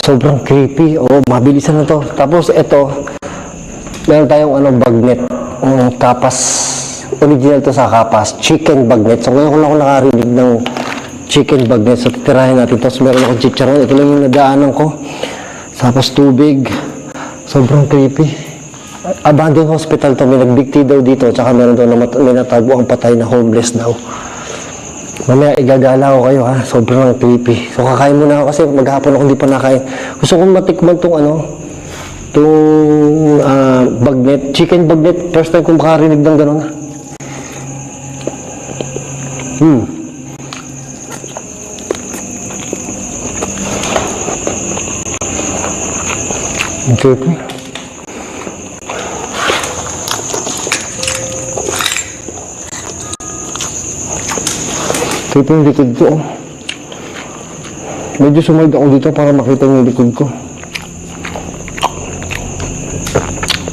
Sobrang creepy. Oh, mabilisan na to. Tapos ito, meron tayong bagnet. Kapas. Original to sa kapas. Chicken bagnet. So ngayon ko lang ako nakarinig ng chicken bagnet. So titirahin natin. Tapos meron akong chicharon. Ito lang yung nadaanan ko. Tapos tubig. Sobrang creepy. Abandoned hospital to. May nagbigti daw dito. Tsaka meron daw may natago ang patay na homeless daw. Mamaya igagala ko kayo ha. Sobrang creepy. So kakain muna ako kasi maghapon ako hindi pa nakain. Gusto kong matikman tong bagnet. Chicken bagnet. First time kong makarinig ng gano'n. Creepy. Creepy yung likod ko. Medyo sumald ako dito para makita yung likod ko.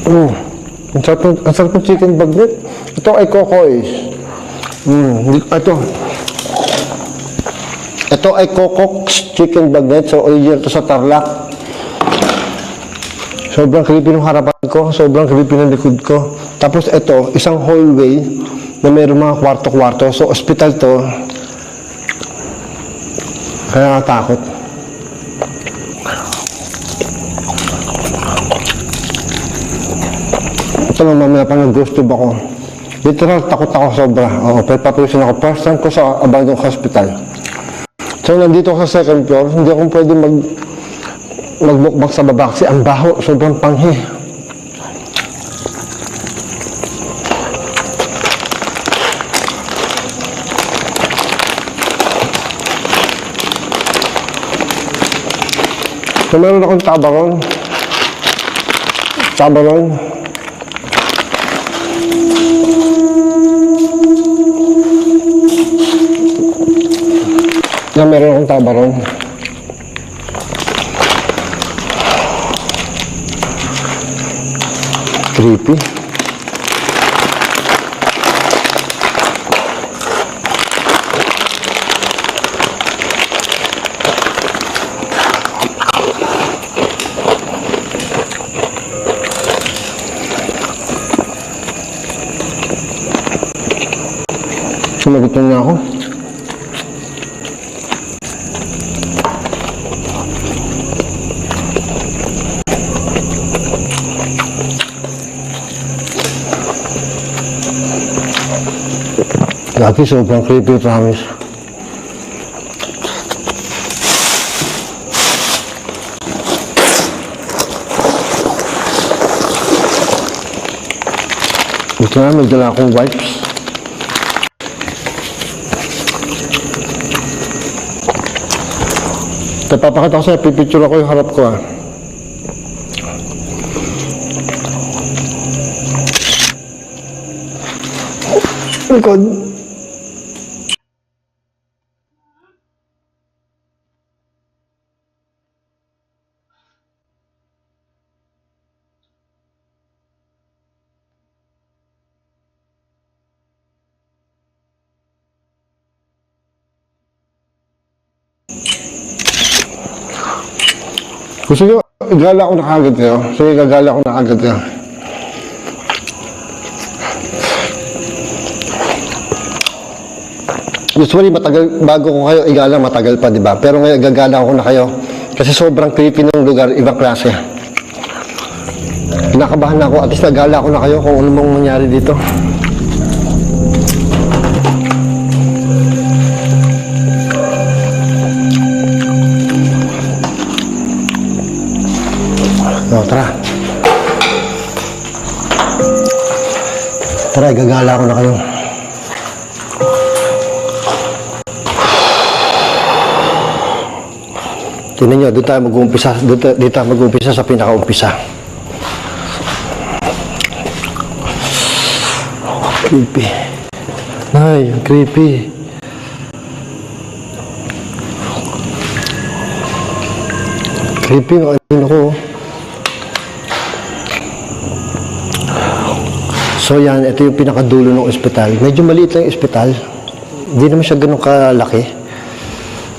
Ang sarap ng chicken bagnet. Ito ay Coco's. Ito ay Coco's chicken bagnet. So original to sa Tarlac. Sobrang creepy ng harapan ko. Sobrang creepy ng likod ko. Tapos ito, isang hallway na mayroong mga kwarto-kwarto. So hospital to. Kaya natakot. Ito lang mamaya pa nag-ghost tube ako. Literal, takot ako sobra. Oo, papapusin ako. First time ko sa abandoned hospital. So, nandito ako sa second floor. Hindi ako pwede magmukbang sa baba kasi ang baho. Sobrang panghi. So, meron akong tabaron. Meron akong tabaron. Creepy. Sumagot na ako. Lagi sobrang creepy, promise. Ito na, may dala akong wipes. So, papakita ko sa'yo, pipicture ako yung harap ko ah. Likod. Gusto nyo, igala ko na kagad kayo. Sige, gagala ko na kagad kayo. Usually, bago ko kayo igala, matagal pa, di ba? Pero ngayon, gagala ko na kayo. Kasi sobrang creepy ng lugar, ibang klase. Kinakabahan ako, at least nagala ko na kayo kung ano mong mangyari dito. O, tara. Tara, gagala ko na kayo. Tingnan nyo, doon tayo mag-uumpisa. Dito tayo mag-uumpisa sa pinaka-umpisa. Creepy. Ay, creepy. Creepy, ano ko. So yan, ito yung pinakadulo ng ospital. Medyo maliit lang yung ospital. Hindi naman siya ganun kalaki.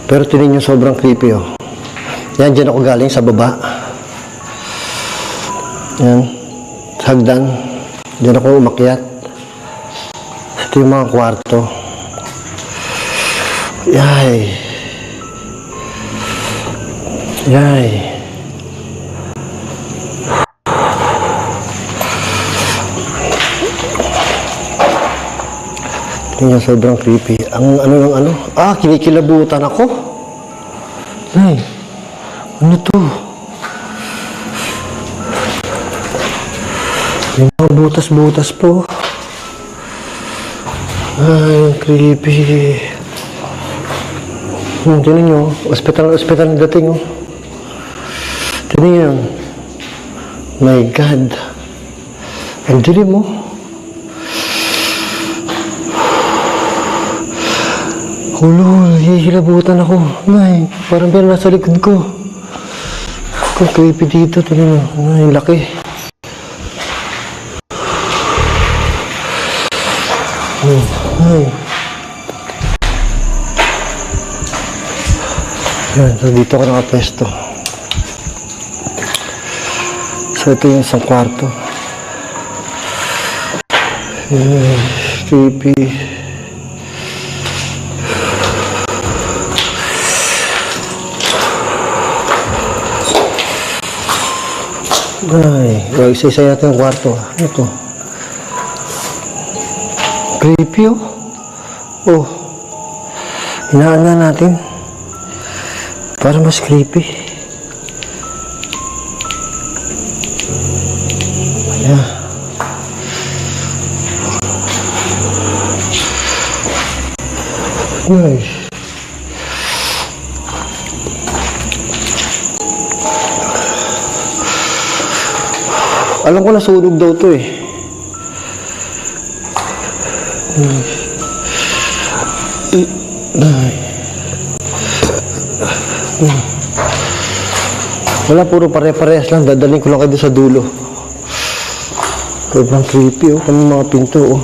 Pero tingnan nyo, sobrang creepy oh. Yan, dyan ako galing sa baba. Yan, hagdan. Dyan ako umakyat. Ito yung mga kwarto. Yay. Yay. Tingnan, sobrang creepy. Ang ano ng ano? Ah, kinikilabutan ako. Ay, ano to? May mga butas-butas po. Ay, ang creepy. Tingnan nyo, ospital na dating oh. Tingnan nyo. My God. Ang dilim mo. Hulo, hihilabutan ako. Ay, parang meron nasa likod ko. Ang creepy dito. Tingnan mo. Ay, laki. Ay. Yan, so dito ka nakapesto. So ito yung isang kwarto. Ay, creepy. Ay, isa-isa yata yung kwarto. Ano to? Creepy oh. Oh. Hinaan na natin. Para mas creepy. Ayan. Nice. Alam ko nasunog daw to eh. Wala, puro pare-parehas lang. Dadaling ko lang kayo sa dulo. Sobrang creepy oh. Kami mga pinto oh.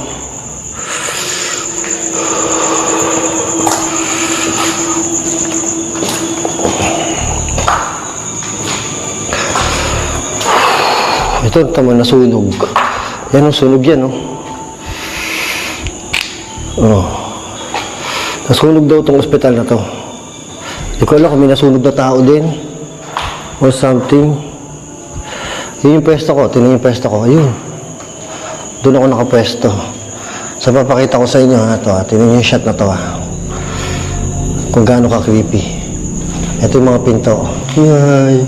Ito, tama, nasunog. Yan ang sunog yan oh. Oh. Nasunog daw itong ospital na to. Hindi ko alam kung may nasunog na tao din or something. Yun yung pwesto ko. Tingnan yung pwesto ko. Ayun. Doon ako nakapwesto. So papakita ko sa inyo ha. Ito ha. Tingnan yung shot na to ha. Kung gaano ka creepy. Ito yung mga pinto. Yay.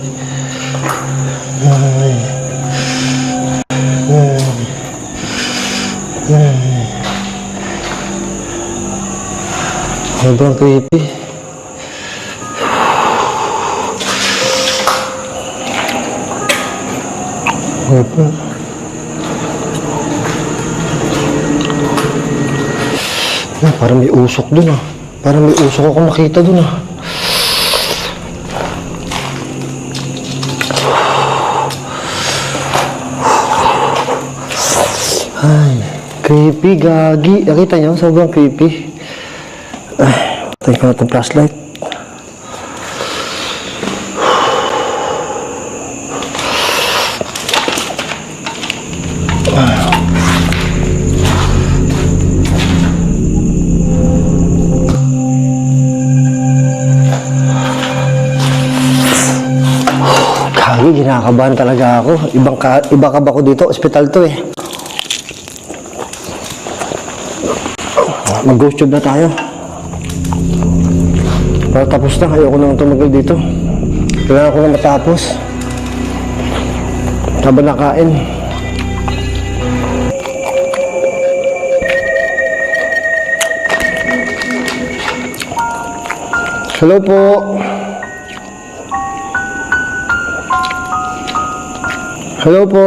Yay. Yay. Yay. Sobrang creepy. Parang may usok dun ah. Parang may usok ako makita dun ah. Ay, creepy, gagi. Nakita niyo? Sobrang creepy. Ay, tayo ko na itong flashlight. Gagi, ginakabahan talaga ako. Iba ka ba ako dito? Ospital to eh. Mag-ghost tube na tayo. Para tapos na, ayoko nang tumagal dito. Kailangan ko na matapos. Habang nakain. Hello po. Hello po.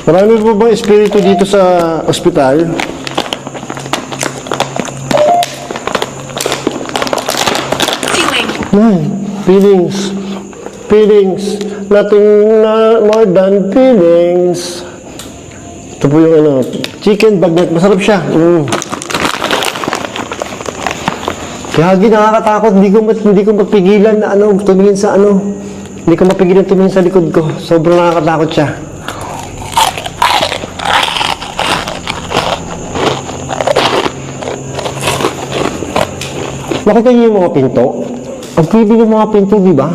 Marami po bang espiritu dito sa ospital? Feelings. Feelings. Nothing more than feelings. Ito po yung ano, chicken bagnet. Masarap siya. Gagi, nakakatakot. Hindi ko mapigilan na ano, tumingin sa ano. Hindi ko mapigilan tumingin sa likod ko. Sobrang nakakatakot siya. Nakita niyo yung mga pinto? Ang creepy ng mga pinto, di ba?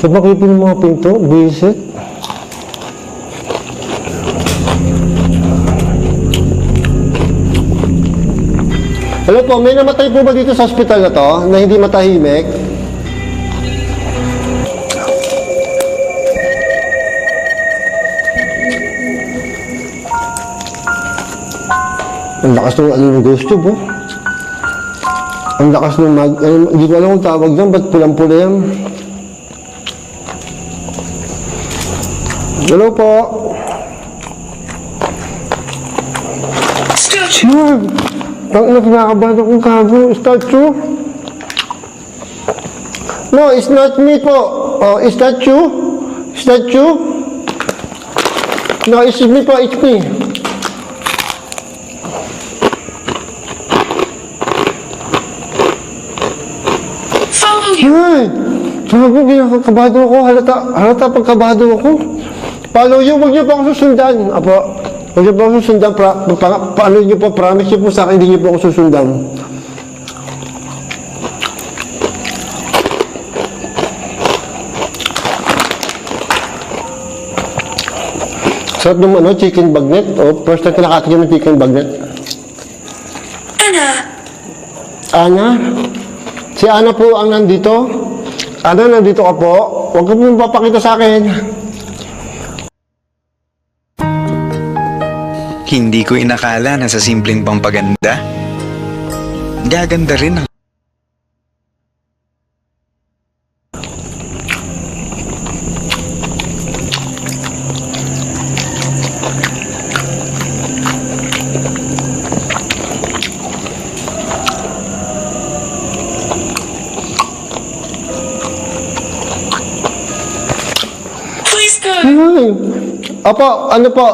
Sobrang creepy ng mga pinto. Visit. Hello po, may namatay po ba dito sa ospital na to na hindi matahimik? Ang lakas ng ng ghost tube, oh. Ang lakas ng hindi ko alam kung tawag dyan, ba't pulang-pula yan? Hello po. Statue! Ang ina, pinakabahan akong kabo. Statue? No, it's not me po. Oh, statue? Statue? No, it's me po, it's me. Ay, sabi ko, kabado ako. Halata pagkabado ako. Follow you, huwag niyo po ako susundan. Apo, huwag niyo po ako susundan. Paano niyo po, promise niyo po sa akin, hindi niyo po ako susundan. Sarap ng ano, chicken bagnet. O, first time ko nakakita ng chicken bagnet. Ana? Si Ana po ang nandito. Ana, nandito ka po. Huwag ka po papakita sa akin. Hindi ko inakala na sa simpleng pampaganda, gaganda rin ang Ay. Opo, ano po,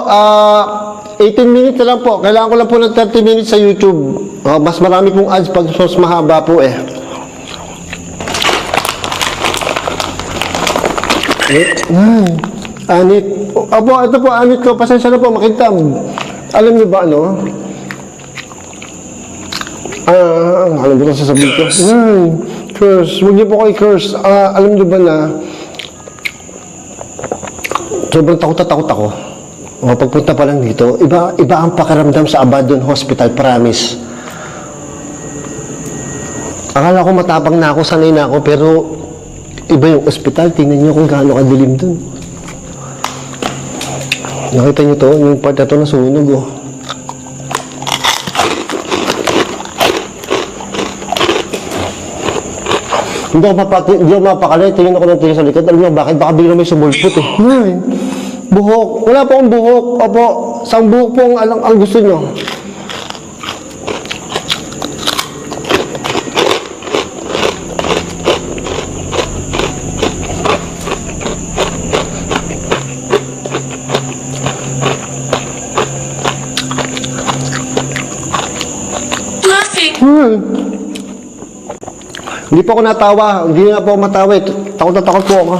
18 minutes na lang po. Kailangan ko lang po ng 30 minutes sa YouTube. Mas marami pong ads pag mas mahaba po eh. Anit. Opo, ito po, anit ko. Pasensya na po, makintab. Alam niyo ba, ano? Alam ko na sasabihin ko. Curse. Huwag niyo po kayo curse. Alam niyo ba na sobrang takot ako. Pagpunta pa lang dito, iba ang pakiramdam sa Abandon Hospital, promise. Akala ko matapang na ako, sanay na ako, pero iba yung ospital. Tingnan niyo kung gaano kadilim dun. Nakita niyo to, yung part na to nasunog, oh. Hindi ako mapakali. Tingin ako ng tingin sa likod. Alam niyo bakit? Baka bigla may sumulpot eh. Ay, buhok. Wala po akong buhok. Opo, sang buhok po ang gusto niyo. Hindi po ako natawa. Hindi na po ako matawa. Takot na takot po ako.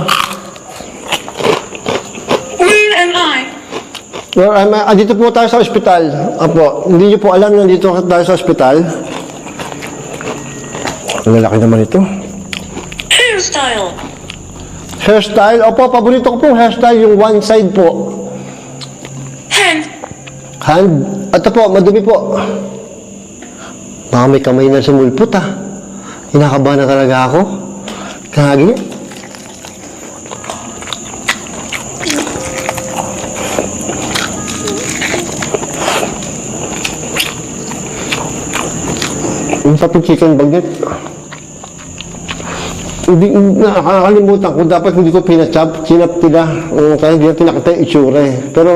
Where am I? Dito po tayo sa ospital. Apo, hindi niyo po alam na dito tayo sa ospital. Ang lalaki naman ito. Hairstyle. Hairstyle? Opo, paborito ko po hairstyle. Yung one side po. Hand. Hand? Ito po, madumi po. Baka may kamay na sumulpot ah. Hinakabahan na talaga ako. Kagi. Yung sa chicken bagnet. Hindi, nakakalimutan ko. Dapat hindi ko pinachop. Chinap nila. Kaya hindi natin nakita yung itsura eh. Pero,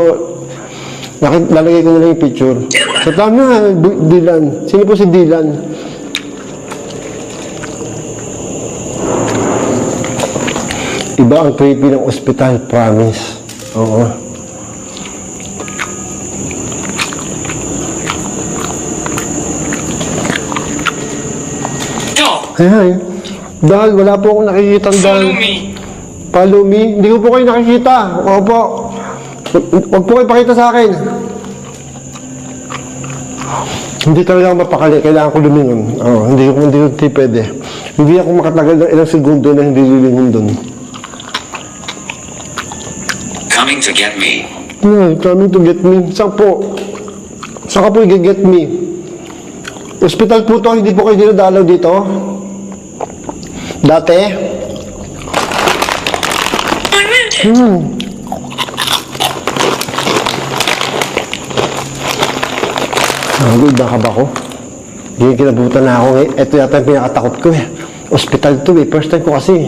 lalagay ko na lang yung picture. So, tama, Dylan. Sino po si Dylan? Iba ang creepy ng ospital, promise. Oo. Dog. Ay, dahil wala po akong nakikita dahil. Follow me. Follow me? Hindi ko po kayo nakikita. Opo. Huwag po kayo pakita sa akin. Hindi talaga ako mapakali. Kailangan ko lumingon. Oo, hindi pwede. Hindi ako makatagal ng ilang segundo na hindi lilingon doon. Coming to get me. Coming to get me. Saan po? Saan ka po i-get me? Hospital po to, hindi po kayo dinadalaw dito? Dati? I meant it. Good na ka ba ko? Hindi kinabutan na ako eh. Ito yata yung pinakatakot ko eh. Hospital to eh. First time ko kasi.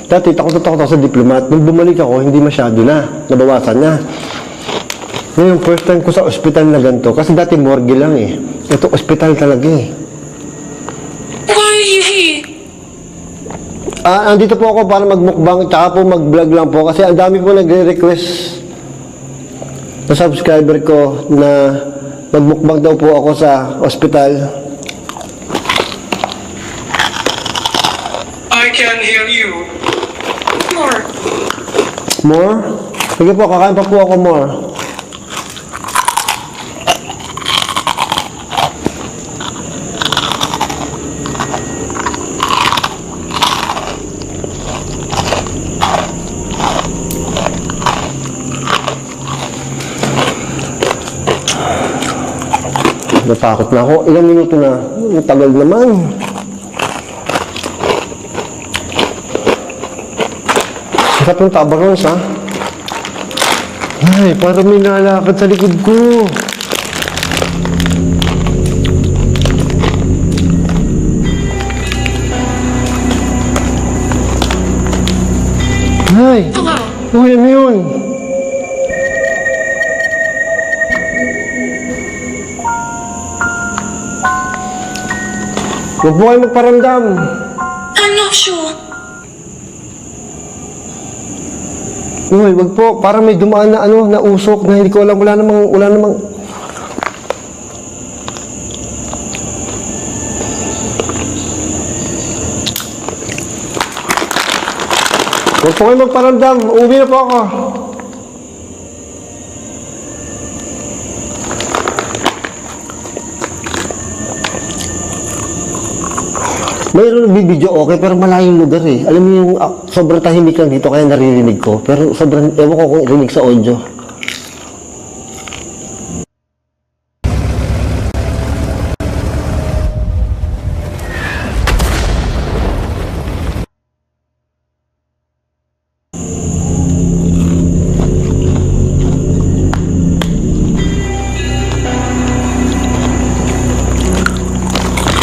Dati takot na takot ako sa diplomat. Nung bumalik ako, hindi masyado na. Nabawasan na. Ngayon, first time ko sa ospital na ganito. Kasi dati morgue lang eh. Ito, ospital talaga eh. Why are you here? Andito po ako para magmukbang tsaka po mag-vlog lang po. Kasi ang dami po nagre-request na subscriber ko na magmukbang daw po ako sa ospital. I can hear you. More. More? Sige po, kakain pa po ako more. Natakot na ako. Ilang minuto na. Ang tagal naman. Sarap yung tabarons, ha? Ay, parang may nalakad sa likod ko. Ay! Hello. Uy, ano yun? Huwag po kayo magparamdam. I'm not sure. Uy, wag po. Parang may dumaan na na usok na hindi ko alam. Wala namang. Huwag po kayo magparamdam. Uuwi na po ako. Mayroon nagbibideo okay, pero malayong lugar eh. Alam mo yung sobrang tahimik lang dito kaya naririnig ko. Pero sobrang, ewan ko kung irinig sa audio.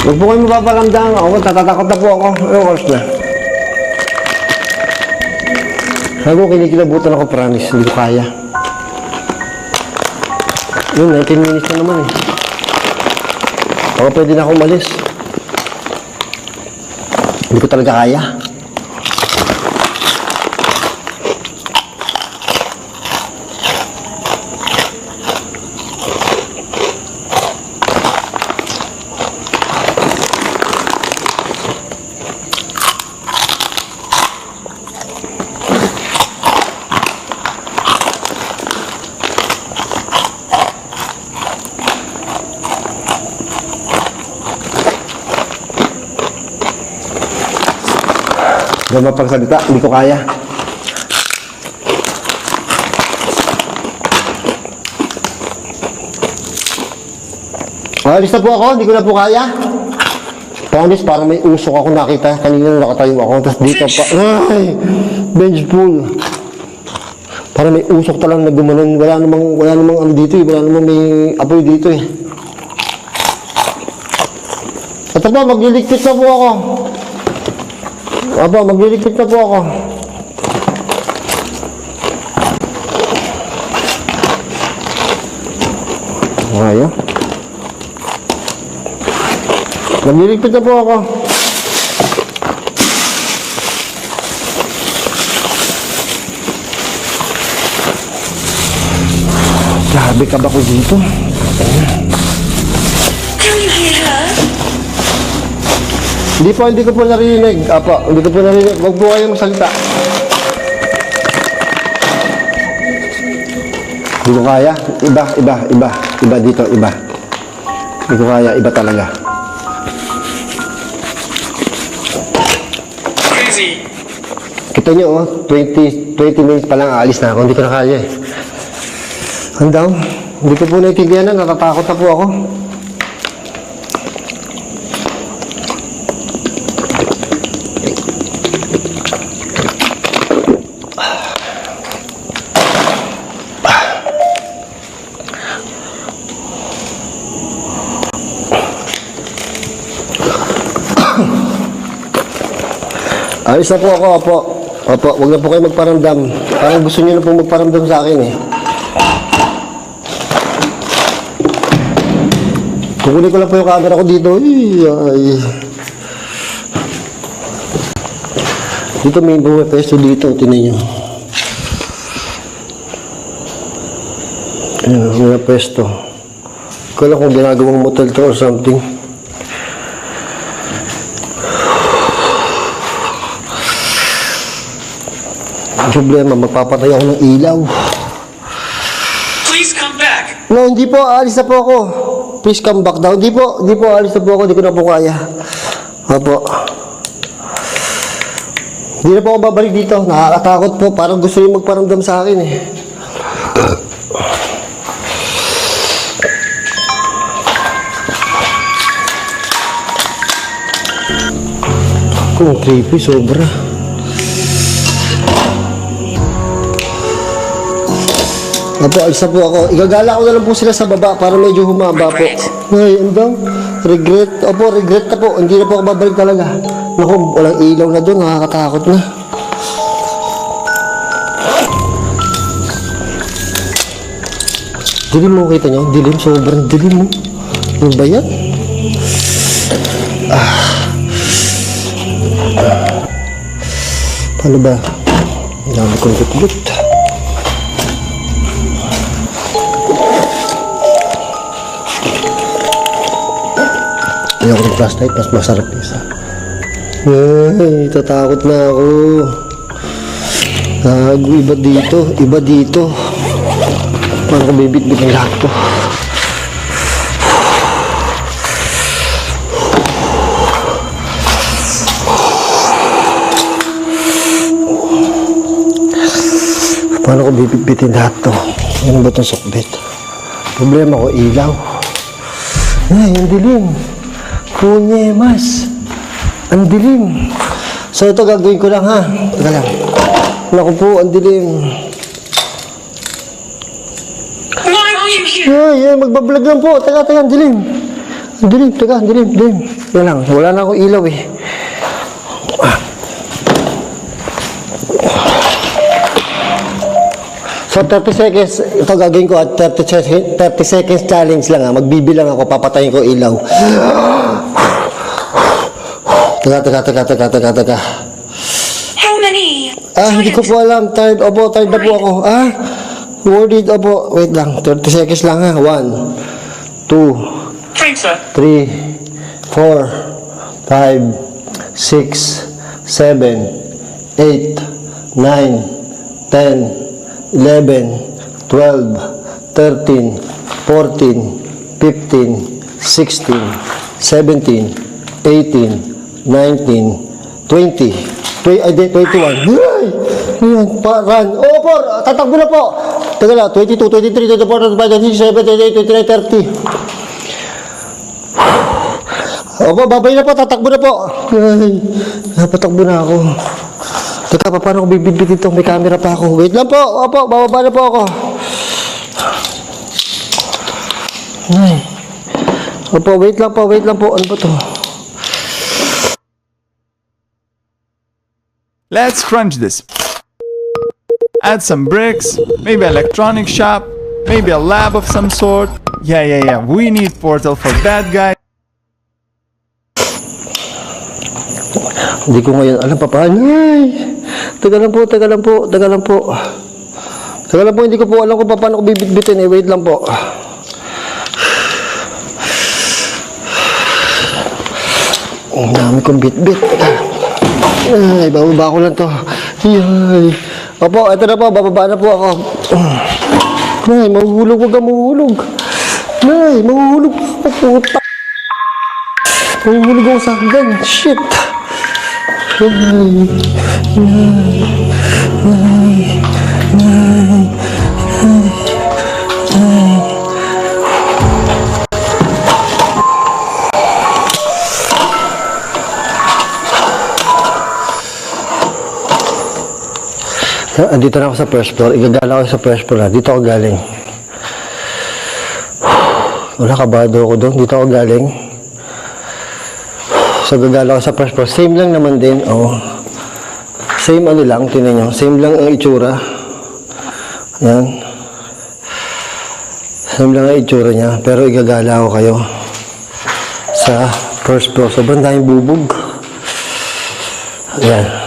Huwag po kayo mapaparamdam. Ako, tatatakot na po ako. Ayun, oras na. Ako, kinikilabutan ako, promise. Hindi ko kaya. Yun, 19 minutes na naman eh. Baka pwede na ako umalis. Hindi ko talaga kaya. Hindi mapagsalita, hindi ko kaya. Alis na po ako, hindi ko na po kaya. Promise, parang may usok ako nakita. Kanina nakatayo ako, tapos dito pa. Ay! Bench pool. Parang may usok talagang na gumanon. Wala namang ano dito eh. Wala namang may apoy dito eh. Ito po, magliligpit na po ako. Aba, magliligpit na po ako. Ayaw. Magliligpit na po ako. Grabe ka ba ko dito? Can you hear her? Hindi ko po narinig. Apa, hindi ko po narinig. Huwag po kayo magsalita. Hindi ko kaya. Iba dito, iba. Hindi ko kaya, iba talaga. Crazy. Kita nyo, oh, 20 minutes pa lang aalis na ako. Hindi ko na kaya eh. Ano daw? Hindi ko po naiintindihan na. Natatakot na po ako. Alis na po ako, opo. Opo, huwag na po kayo magparamdam. Parang gusto niyo na po magparamdam sa akin eh. Kukunin ko lang po yung camera ko dito. Ay. Dito may bumapesto dito, tinan nyo. Ayan, bumapesto. Hindi ko alam kung ginagawang motel to or something. Problema, magpapatay ako ng ilaw. Please come back. No, hindi po, alis na po ako. Please come back daw. Hindi po, alis na po ako, hindi ko na po kaya. Opo. Hindi na po ako babalik dito, nakakatakot po, parang gusto niyo magparamdam sa akin eh. Kung creepy, sobra. Opo, alis na po ako. Igagala ko na lang po sila sa baba para medyo humaba po. Ay, ano daw? Regret? Opo, regret na po. Hindi na po ako babalik talaga. Naku, walang ilaw na doon. Nakakatakot na. Dilim mo, kita niyo? Dilim, sobrang dilim mo. Ano ba yan? Paano ba? Ang dami kong gut-gut. Ayaw ko ng flashlight, mas masarap isa. Ay, tatakot na ako. Gago, iba dito. Parang ko bibit-bit ng lahat to. Paano ko bibit-bitin lahat to? Ano ba itong sukbit? Problema ko, ilaw. Ay, ang dilim. Punyemas. Ang dilim. So ito gagawin ko lang ha. Teka lang. Naku po, ang dilim. Why are you here? Ay, magbablog lang po. Teka, ang dilim. Ang dilim, teka, ang dilim. Yan lang, wala na akong ilaw eh. So 30 seconds, ito gagawin ko at 30 seconds challenge lang ha. Magbibilang ako, papatayin ko ilaw. Teka. How many? Hindi ko po alam. Tired na po ako. Worried opo. Wait lang, 30 seconds lang ha. 1, 2, Pizza. 3, 4, 5, 6, 7, 8, 9, 10, 11, 12, 13, 14, 15, 16, 17, 18, 19, 20, 21. Ayan, run. Opo, tatakbo na po. Teka lang, 22, 23, 24, 25, 26, 27, 28, 29, 30. Opo, babay na po, tatakbo na po. Ay, napatakbo na ako. Teka, paano ko bibidbit ito? May camera pa ako. Wait lang po. Opo, bababa na po ako. Ay. Opo, wait lang po. Ano ba to? Let's crunch this. Add some bricks, maybe electronic shop, maybe a lab of some sort. Yeah. We need portal for that guy. Hindi ko ngayon alam pa paano. Ay. Taga lang po. Hindi ko po alam kung paano ko bibitbitin eh. Wait lang po. Ang dami kong bitbit. Ay, bababa ko lang to. Ay. Opo, eto na po. Bababa na po ako. Ay, mahuhulog. Huwag kang mahuhulog. Ay, mahuhulog po. Puta. Mahuhulog ako sa hagdan. Shit. Andito na ako sa first floor. Igagala ako sa first floor. Dito ako galing. Wala, kabado ako doon. Dito ako galing. So, gagala ako sa first floor. Same lang naman din. Same ano lang. Tinan nyo. Same lang ang itsura. Yan. Same lang ang itsura niya. Pero igagala ako kayo sa first floor. Sobrang daming bubog. Yan.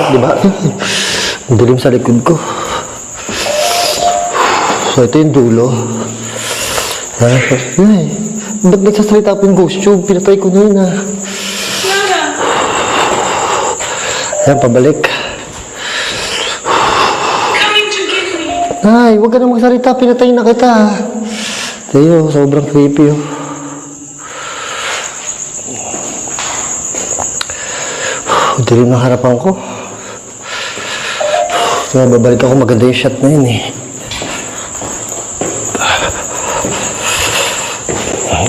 Diba? Ang dilim sa likod ko. So, ito yung dulo. Ay, ba't nagsasalita po yung ghost tube? Pinatay ko na yun, ha? Ayan, pabalik. Coming to get me. Ay, huwag ka na magsalita. Pinatay na kita. Tayo, sobrang creepy, oh. Ang dilim ng harapan ko. Kaya babalik ako, maganda yung shot na yun eh.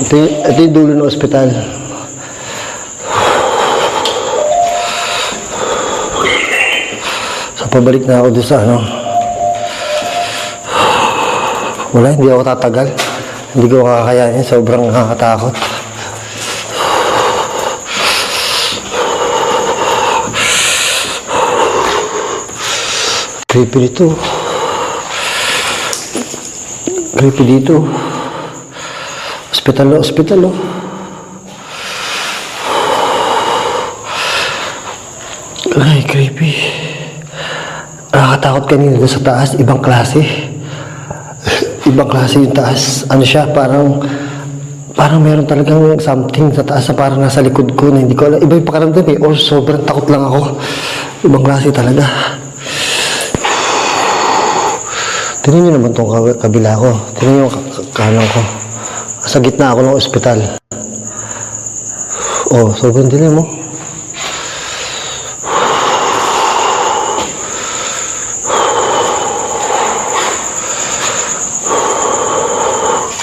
Ito yung dulo ng ospital. So pabalik na ako doon sa ano. Wala, hindi ako tatagal. Hindi ko kakayanin, sobrang nakakatakot. Creepy dito. Creepy dito. Hospital, oh. Ay, creepy. Nakakatakot kanina doon sa taas. Ibang klase. Ibang klase yung taas. Ano siya, parang meron talagang something sa taas na parang nasa likod ko na hindi ko alam. Iba yung pakaramdam eh. Or sobrang takot lang ako. Ibang klase talaga. Tingnan nyo naman itong kabila ko. Tingnan nyo yung kanan ko. Sa gitna ako ng ospital. Oh, sobrang dilim mo.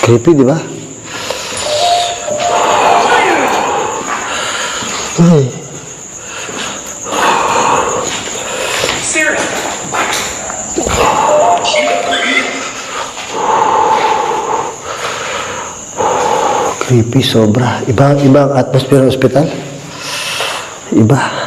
Creepy, di ba? Ay. Sarah. Creepy, sobra. Iba ang atmosphere ng ospital. Iba.